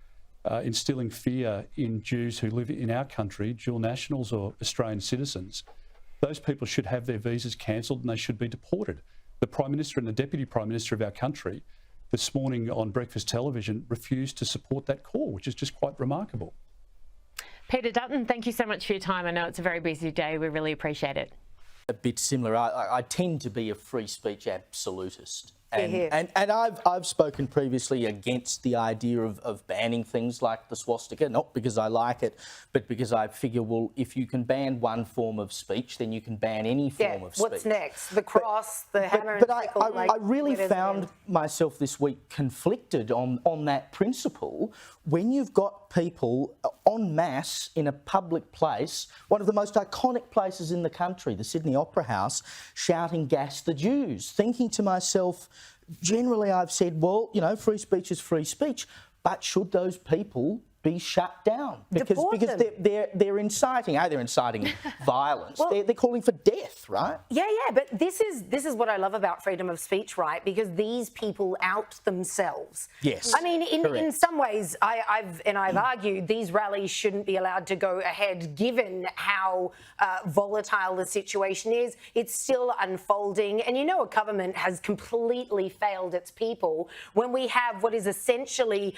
instilling fear in Jews who live in our country, dual nationals or Australian citizens, those people should have their visas cancelled and they should be deported. The Prime Minister and the Deputy Prime Minister of our country this morning on breakfast television refused to support that call, which is just quite remarkable. Peter Dutton, thank you so much for your time. I know it's a very busy day. We really appreciate it. A bit similar. I tend to be a free speech absolutist. And I've spoken previously against the idea of banning things like the swastika, not because I like it, but because I figure, well, if you can ban one form of speech, then you can ban any form of speech. What's next? The cross, the hammer and sickle? I really found myself this week conflicted on that principle when you've got people en masse in a public place, one of the most iconic places in the country, the Sydney Opera House, shouting "Gas the Jews," thinking to myself, generally I've said, well, you know, free speech is free speech, but should those people be shut down? Because they're inciting, they're inciting violence. Well, they're calling for death, right? Yeah, but this is what I love about freedom of speech, right? Because these people out themselves. Yes. I mean, in some ways, I've argued these rallies shouldn't be allowed to go ahead, given how volatile the situation is. It's still unfolding, and you know, a government has completely failed its people when we have what is essentially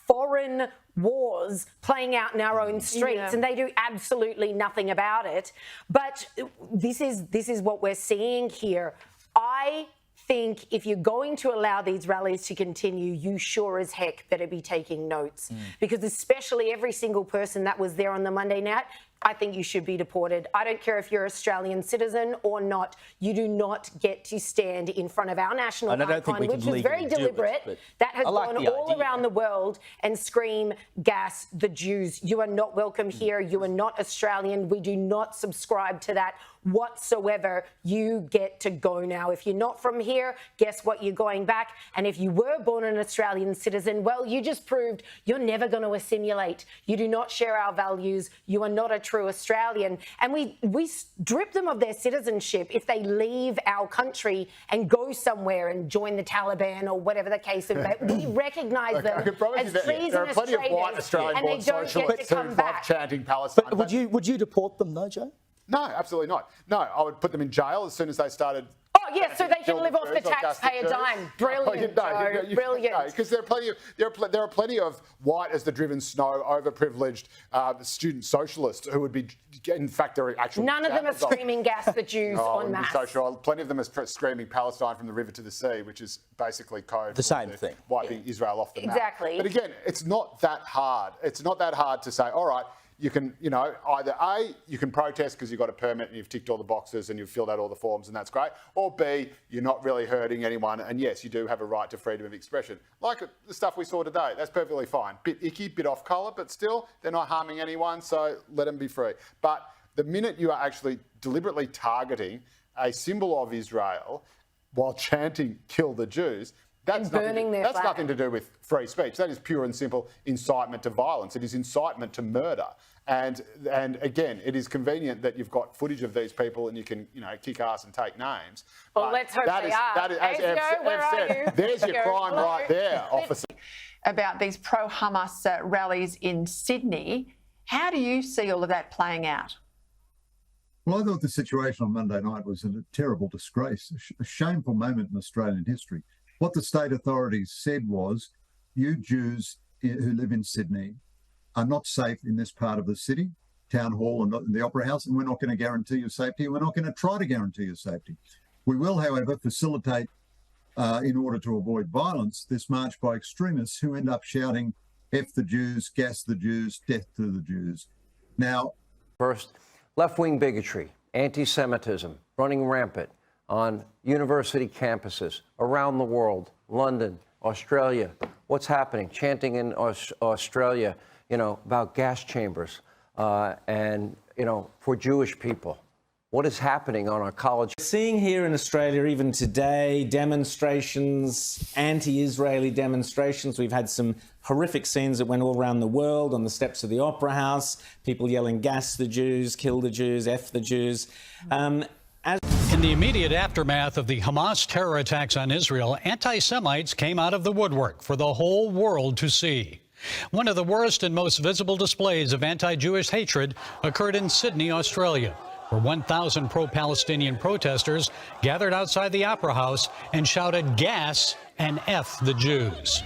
foreign wars playing out in our own streets, and they do absolutely nothing about it. But this is what we're seeing here. I think if you're going to allow these rallies to continue, you sure as heck better be taking notes, because especially every single person that was there on the Monday night, I think you should be deported. I don't care if you're an Australian citizen or not. You do not get to stand in front of our national icon, which was very deliberate, that has gone all around the world, and scream "Gas the Jews." You are not welcome here. You are not Australian. We do not subscribe to that whatsoever. You get to go now. If you're not from here, guess what? You're going back. And if you were born an Australian citizen, well, you just proved you're never going to assimilate. You do not share our values. You are not a true Australian. And we strip them of their citizenship if they leave our country and go somewhere and join the Taliban or whatever the case is. We recognise them as treasonous traitors, and they don't get to come back. Chanting Palestine. But would you deport them though, Joe? No, absolutely not. No, I would put them in jail as soon as they started. Oh, yes, so they can live off the taxpayer dime. Brilliant, brilliant. No, because there are plenty of white as the driven snow, overprivileged student socialists who would be, in fact, they're actual. None of them are screaming gas the Jews en masse. So sure. Plenty of them are screaming Palestine from the river to the sea, which is basically code the same thing, wiping Israel off the map. Exactly. But again, it's not that hard. It's not that hard to say, all right, you can, either A, you can protest because you've got a permit and you've ticked all the boxes and you've filled out all the forms and that's great. Or B, you're not really hurting anyone and yes, you do have a right to freedom of expression. Like the stuff we saw today, that's perfectly fine. Bit icky, bit off colour, but still, they're not harming anyone, so let them be free. But the minute you are actually deliberately targeting a symbol of Israel while chanting, kill the Jews, that's nothing to do with free speech. That is pure and simple incitement to violence. It is incitement to murder. And again, it is convenient that you've got footage of these people and you can, kick ass and take names. Well, let's hope they are. That is, as Ev said, there's your crime right there, officer. About these pro-Hamas rallies in Sydney, how do you see all of that playing out? Well, I thought the situation on Monday night was a terrible disgrace, a shameful moment in Australian history. What the state authorities said was, you Jews who live in Sydney are not safe in this part of the city, Town Hall and not in the Opera House, and we're not going to guarantee your safety, and we're not going to try to guarantee your safety. We will, however, facilitate, in order to avoid violence, this march by extremists who end up shouting, F the Jews, gas the Jews, death to the Jews. Now, first, left-wing bigotry, anti-Semitism running rampant on university campuses around the world, London, Australia. What's happening? Chanting in Australia, about gas chambers and, for Jewish people. What is happening on our college? Seeing here in Australia, even today, demonstrations, anti-Israeli demonstrations. We've had some horrific scenes that went all around the world on the steps of the Opera House, people yelling, gas the Jews, kill the Jews, F the Jews. In the immediate aftermath of the Hamas terror attacks on Israel, anti-Semites came out of the woodwork for the whole world to see. One of the worst and most visible displays of anti-Jewish hatred occurred in Sydney, Australia, where 1,000 pro-Palestinian protesters gathered outside the Opera House and shouted gas and F the Jews.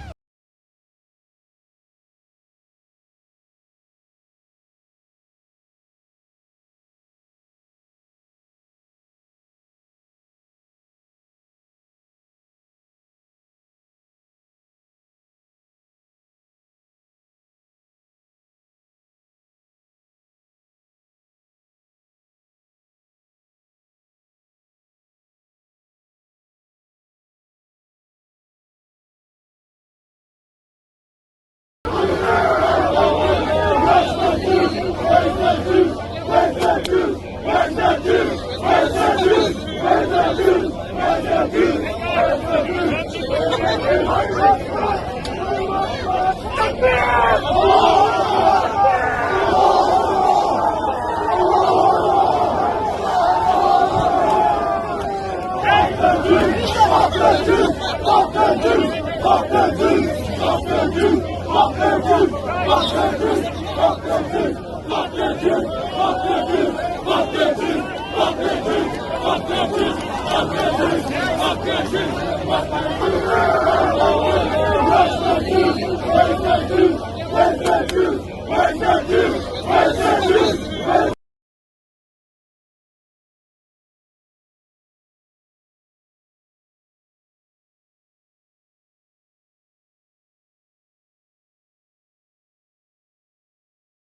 Where's the Jews?